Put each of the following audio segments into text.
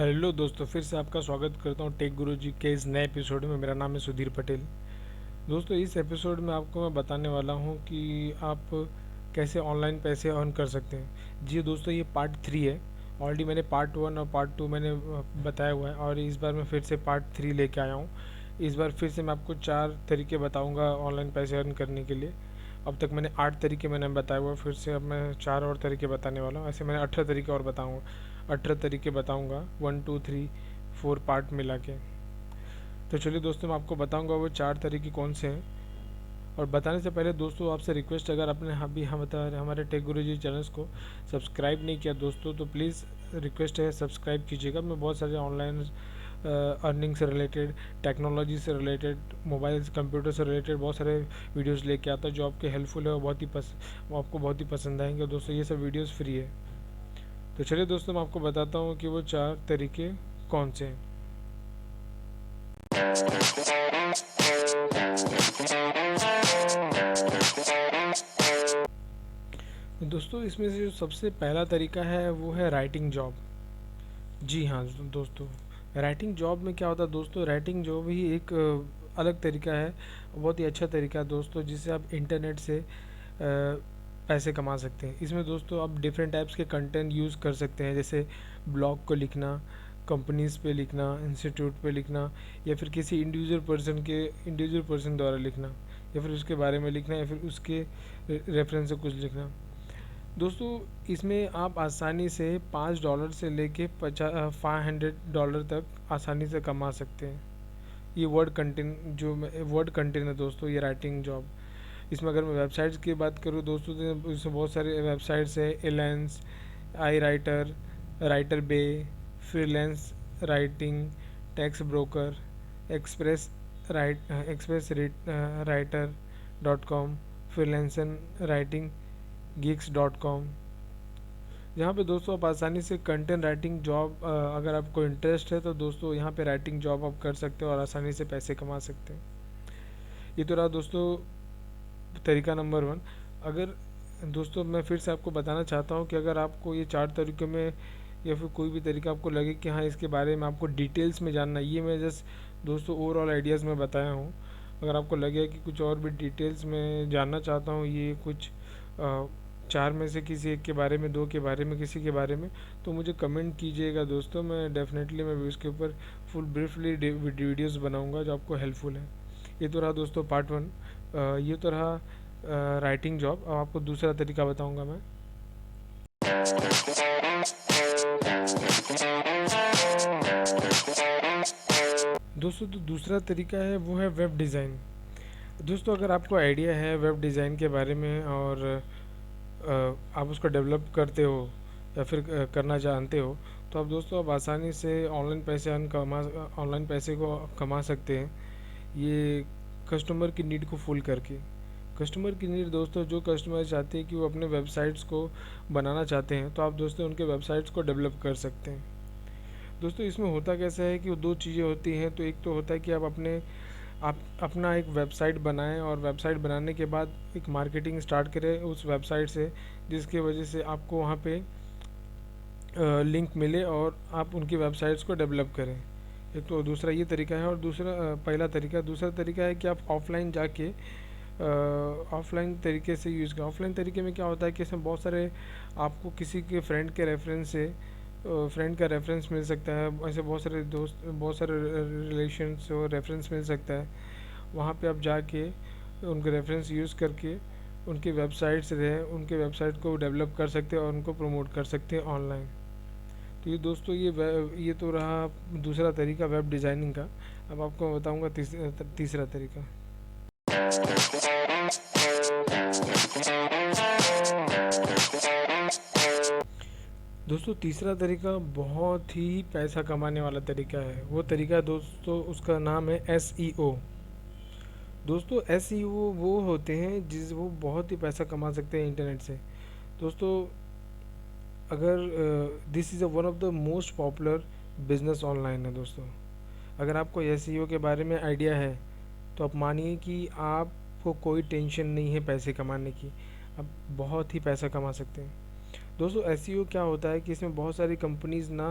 Hello दोस्तों, फिर से आपका स्वागत करता हूँ टेक गुरु जी के इस नए एपिसोड में। मेरा नाम है सुधीर पटेल। दोस्तों, इस एपिसोड में आपको मैं बताने वाला हूँ कि आप कैसे ऑनलाइन पैसे अर्न कर सकते हैं। जी दोस्तों, ये पार्ट 3 है। ऑलरेडी मैंने पार्ट 1 और पार्ट 2 मैंने बताया हुआ है, और इस बार मैं फिर से पार्ट 3 लेके आया हूँ। इस बार फिर से मैं आपको 4 तरीके बताऊँगा ऑनलाइन पैसे अर्न करने के लिए। अब तक मैंने 8 तरीके मैंने बताया हुआ, फिर से अब मैं 4 और तरीके बताने वाला हूँ। ऐसे मैंने 18 तरीके और बताऊँगा, 18 तरीके बताऊँगा, 1 2 3 4 पार्ट मिला के। तो चलिए दोस्तों, मैं आपको बताऊँगा वो 4 तरीके कौन से हैं। और बताने से पहले दोस्तों, आपसे रिक्वेस्ट, अगर आपने अभी हमारे टेक गुरु जी चैनल्स को सब्सक्राइब नहीं किया दोस्तों, तो प्लीज़ रिक्वेस्ट है सब्सक्राइब कीजिएगा। मैं बहुत सारे ऑनलाइन अर्निंग से रिलेटेड, टेक्नोलॉजी से रिलेटेड, मोबाइल कंप्यूटर से रिलेटेड बहुत सारे वीडियोस लेके आता हूँ जो आपके हेल्पफुल है और वो आपको बहुत ही पसंद आएंगे। दोस्तों, ये सब वीडियोस फ्री है। तो चलिए दोस्तों, मैं आपको बताता हूँ कि वो 4 तरीके कौन से हैं। दोस्तों, इसमें से जो सबसे पहला तरीका है वो है राइटिंग जॉब। जी हाँ दोस्तों, राइटिंग जॉब में क्या होता है दोस्तों, राइटिंग जॉब ही एक अलग तरीका है, बहुत ही अच्छा तरीका है दोस्तों, जिससे आप इंटरनेट से पैसे कमा सकते हैं। इसमें दोस्तों आप डिफरेंट टाइप्स के कंटेंट यूज़ कर सकते हैं, जैसे ब्लॉग को लिखना, कंपनीज़ पे लिखना, इंस्टीट्यूट पे लिखना, या फिर किसी इंडिविजुअल पर्सन द्वारा लिखना, या फिर उसके बारे में लिखना, या फिर उसके रेफरेंस से कुछ लिखना। दोस्तों, इसमें आप आसानी से $5 से लेके $500 तक आसानी से कमा सकते हैं। ये वर्ड कंटेंट है दोस्तों, ये राइटिंग जॉब। इसमें अगर मैं वेबसाइट्स की बात करूँ दोस्तों, तो इसमें बहुत सारे वेबसाइट्स है, Elance, iWriter, WriterBay, freelance writing, Textbroker, express writer .com, freelancer writing gigs.com, जहाँ पे दोस्तों आप आसानी से कंटेंट राइटिंग जॉब, अगर आपको इंटरेस्ट है तो दोस्तों यहाँ पे राइटिंग जॉब आप कर सकते हो और आसानी से पैसे कमा सकते हैं। ये तो रहा दोस्तों तरीका नंबर 1। अगर दोस्तों, मैं फिर से आपको बताना चाहता हूँ कि अगर आपको ये 4 तरीके में या फिर कोई भी तरीका आपको लगे कि हाँ, इसके बारे में आपको डिटेल्स में जानना है, ये मैं जस्ट दोस्तों ओवरऑल आइडियाज़ में बताया हूँ। अगर आपको लगे कि कुछ और भी डिटेल्स में जानना चाहता हूँ, ये कुछ 4 में से किसी एक के बारे में, 2 के बारे में, किसी के बारे में, तो मुझे कमेंट कीजिएगा दोस्तों। मैं डेफिनेटली मैं उसके ऊपर फुल ब्रीफली वीडियोज़ बनाऊँगा जो आपको हेल्पफुल है। ये तो रहा दोस्तों पार्ट 1। ये तो रहा राइटिंग जॉब। अब आपको दूसरा तरीका बताऊंगा मैं। दोस्तों, तो दूसरा तरीका है वो है वेब डिज़ाइन। दोस्तों, अगर आपको आइडिया है वेब डिज़ाइन के बारे में और आप उसको डेवलप करते हो या फिर करना जानते हो, तो आप दोस्तों आप आसानी से ऑनलाइन पैसे को कमा सकते हैं। ये कस्टमर की नीड को फुल करके। कस्टमर की नीड दोस्तों, जो कस्टमर चाहते हैं कि वो अपने वेबसाइट्स को बनाना चाहते हैं, तो आप दोस्तों उनके वेबसाइट्स को डेवलप कर सकते हैं। दोस्तों, इसमें होता कैसा है कि दो चीज़ें होती हैं। तो एक तो होता है कि आप अपना एक वेबसाइट बनाएं, और वेबसाइट बनाने के बाद एक मार्केटिंग स्टार्ट करें उस वेबसाइट से, जिसकी वजह से आपको वहाँ पे लिंक मिले और आप उनकी वेबसाइट्स को डेवलप करें। एक तो दूसरा ये तरीका है, और दूसरा तरीका है कि आप ऑफलाइन जाके ऑफलाइन तरीके से यूज़ करें। ऑफलाइन तरीके में क्या होता है कि इसमें बहुत सारे आपको किसी के फ्रेंड का रेफरेंस मिल सकता है, ऐसे बहुत सारे रिलेशंस और रेफरेंस मिल सकता है। वहाँ पे आप जाके उनके रेफरेंस यूज़ करके उनके वेबसाइट को डेवलप कर सकते हैं और उनको प्रमोट कर सकते हैं ऑनलाइन। तो ये दोस्तों, ये तो रहा दूसरा तरीका वेब डिज़ाइनिंग का। अब आपको मैं बताऊँगा तीसरा तरीका। दोस्तों, तीसरा तरीका बहुत ही पैसा कमाने वाला तरीका है। वो तरीका दोस्तों, उसका नाम है SEO। दोस्तों, SEO वो होते हैं वो बहुत ही पैसा कमा सकते हैं इंटरनेट से। दोस्तों, अगर this is one of the most popular business online है दोस्तों। अगर आपको SEO के बारे में आइडिया है, तो आप मानिए कि आपको कोई टेंशन नहीं है पैसे कमाने की। आप बहुत ही पैसा कमा सकते हैं। दोस्तों, SEO क्या होता है कि इसमें बहुत सारी कंपनीज़ ना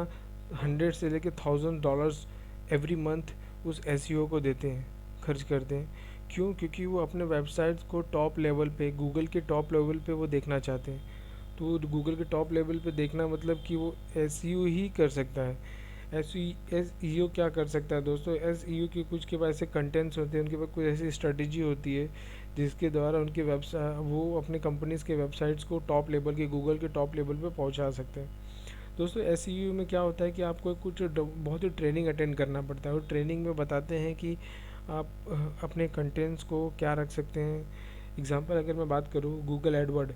100 से लेके $1000 एवरी मंथ उस एसईओ को देते हैं, खर्च करते हैं। क्यों? क्योंकि वो अपने वेबसाइट्स को टॉप लेवल पे, गूगल के टॉप लेवल पे वो देखना चाहते हैं। तो गूगल के टॉप लेवल पे देखना मतलब कि वो एसईओ ही कर सकता है। एसईओ क्या कर सकता है दोस्तों? एसईओ के कुछ के पास ऐसे कंटेंट्स होते हैं, उनके पास कुछ ऐसी स्ट्रेटजी होती है जिसके द्वारा उनके वेबसाइट, वो अपने कंपनीज़ के वेबसाइट्स को टॉप लेवल के, गूगल के टॉप लेवल पे पहुंचा सकते हैं। दोस्तों एसईओ में क्या होता है कि आपको कुछ बहुत ही ट्रेनिंग अटेंड करना पड़ता है, और ट्रेनिंग में बताते हैं कि आप अपने कंटेंट्स को क्या रख सकते हैं। एग्जांपल अगर मैं बात करूँ गूगल एडवर्ड,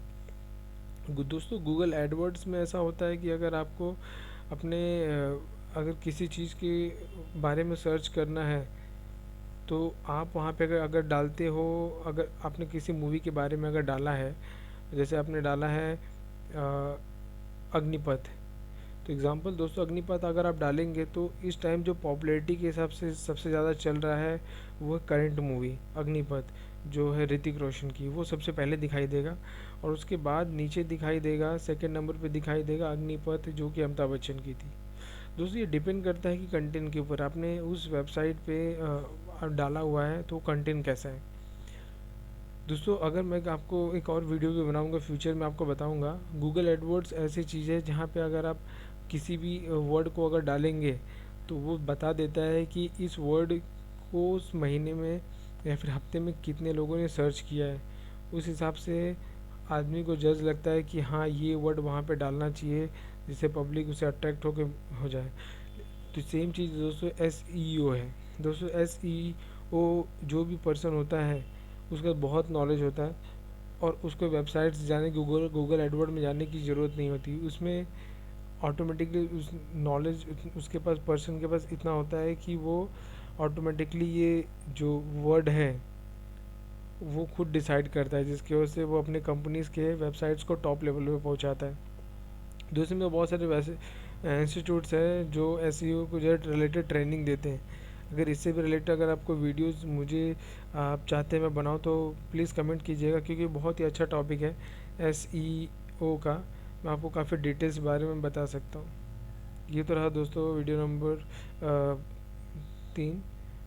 दोस्तों गूगल एडवर्ड्स में ऐसा होता है कि अगर आपको अपने अगर किसी चीज़ के बारे में सर्च करना है तो आप वहाँ पे अगर डालते हो, अगर आपने किसी मूवी के बारे में अगर डाला है, जैसे आपने डाला है अग्निपथ, तो एग्ज़ाम्पल दोस्तों अग्निपथ अगर आप डालेंगे तो इस टाइम जो पॉपुलैरिटी के हिसाब से सबसे ज़्यादा चल रहा है वो करंट मूवी अग्निपथ जो है ऋतिक रोशन की, वो सबसे पहले दिखाई देगा। और उसके बाद नीचे दिखाई देगा, सेकंड नंबर पे दिखाई देगा अग्निपथ जो कि अमिताभ बच्चन की थी। दोस्तों ये डिपेंड करता है कि कंटेंट के ऊपर आपने उस वेबसाइट पे डाला हुआ है तो कंटेंट कैसा है। दोस्तों अगर मैं आपको एक और वीडियो भी बनाऊंगा फ्यूचर में, आपको बताऊंगा गूगल एडवर्ड्स ऐसी चीज़ है जहाँ पे अगर आप किसी भी वर्ड को अगर डालेंगे तो वो बता देता है कि इस वर्ड को उस महीने में या फिर हफ्ते में कितने लोगों ने सर्च किया है। उस हिसाब से आदमी को जज लगता है कि हाँ ये वर्ड वहाँ पे डालना चाहिए जिससे पब्लिक उसे अट्रैक्ट होकर हो जाए। तो सेम चीज़ दोस्तों एसईओ है। दोस्तों एसईओ जो भी पर्सन होता है उसका बहुत नॉलेज होता है, और उसको वेबसाइट्स जाने, गूगल एडवर्ड में जाने की ज़रूरत नहीं होती। उसमें ऑटोमेटिकली उस नॉलेज उसके पास, पर्सन के पास इतना होता है कि वो ऑटोमेटिकली ये जो वर्ड है वो खुद डिसाइड करता है, जिसकी वजह से वो अपने कंपनीज़ के वेबसाइट्स को टॉप लेवल पे पहुंचाता है। दूसरे में बहुत सारे वैसे इंस्टीट्यूट्स हैं जो एसईओ को जो है रिलेटेड ट्रेनिंग देते हैं। अगर इससे भी रिलेटेड अगर आपको वीडियोस मुझे आप चाहते हैं मैं बनाऊं तो प्लीज़ कमेंट कीजिएगा, क्योंकि बहुत ही अच्छा टॉपिक है एसईओ का। मैं आपको काफ़ी डिटेल्स बारे में बता सकता हूँ। ये तो रहा दोस्तों वीडियो नंबर 3।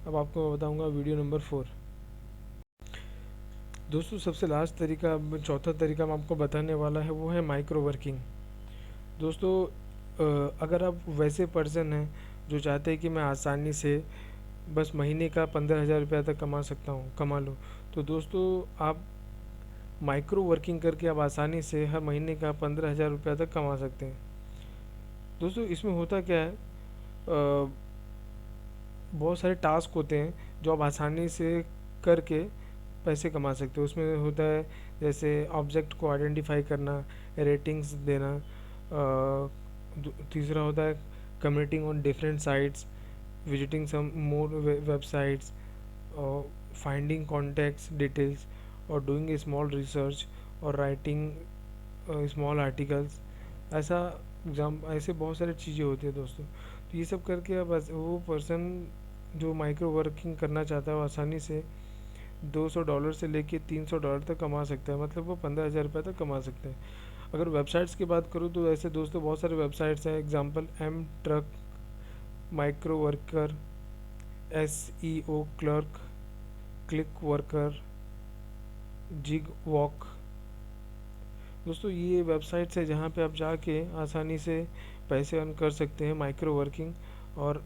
अब आपको मैं बताऊँगा वीडियो नंबर 4। दोस्तों सबसे लास्ट तरीका, चौथा तरीका मैं आपको बताने वाला है वो है माइक्रो वर्किंग। दोस्तों अगर आप वैसे पर्सन हैं जो चाहते हैं कि मैं आसानी से बस महीने का 15,000 रुपया तक कमा लूँ, तो दोस्तों आप माइक्रो वर्किंग करके आप आसानी से हर महीने का 15,000 रुपया तक कमा सकते हैं। दोस्तों इसमें होता क्या है, बहुत सारे टास्क होते हैं जो आप आसानी से करके पैसे कमा सकते हो। उसमें होता है जैसे ऑब्जेक्ट को आइडेंटिफाई करना, रेटिंग्स देना, तीसरा होता है commuting on different sites, visiting some more websites, और फाइंडिंग कॉन्टैक्ट्स डिटेल्स, और डूइंग ए स्मॉल रिसर्च, और राइटिंग स्मॉल आर्टिकल्स। ऐसा ऐसे बहुत सारी चीज़ें होती है दोस्तों। तो ये सब करके अब वो पर्सन जो माइक्रो वर्किंग करना चाहता है वो आसानी से $200 से लेके $300 तक कमा सकता है, मतलब वो 15,000 रुपये तक कमा सकते हैं। अगर वेबसाइट्स की बात करूँ तो ऐसे दोस्तों बहुत सारे वेबसाइट्स हैं, example M Turk, micro worker, SEO clerk, click worker, gig walk. दोस्तों ये वेबसाइट्स है जहाँ पे आप जाके आसानी से पैसे अर्न कर सकते हैं माइक्रो वर्किंग और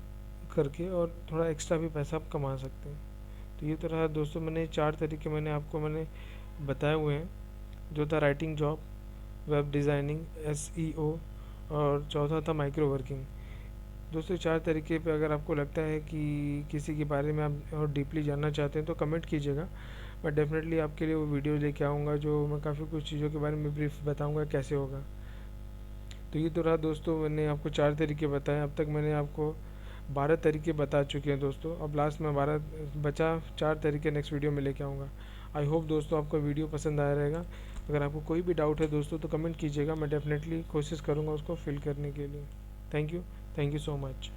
करके, और थोड़ा एक्स्ट्रा भी पैसा आप कमा सकते हैं। तो ये तो रहा दोस्तों, मैंने 4 तरीके मैंने बताए हुए हैं, जो था writing job, web designing, SEO, और चौथा था माइक्रो वर्किंग। दोस्तों 4 तरीके पे अगर आपको लगता है कि किसी के बारे में आप और डीपली जानना चाहते हैं तो कमेंट कीजिएगा। मैं डेफिनेटली आपके लिए वो वीडियो लेके आऊँगा जो मैं काफ़ी कुछ चीज़ों के बारे में ब्रीफ बताऊँगा कैसे होगा। तो ये तो रहा दोस्तों, मैंने आपको 4 तरीके बताए। अब तक मैंने आपको 12 तरीके बता चुके हैं दोस्तों। अब लास्ट में 4 तरीके नेक्स्ट वीडियो में लेके आऊँगा। आई होप दोस्तों आपको वीडियो पसंद आया रहेगा। अगर आपको कोई भी डाउट है दोस्तों तो कमेंट कीजिएगा, मैं डेफिनेटली कोशिश करूँगा उसको फिल करने के लिए। Thank you so much.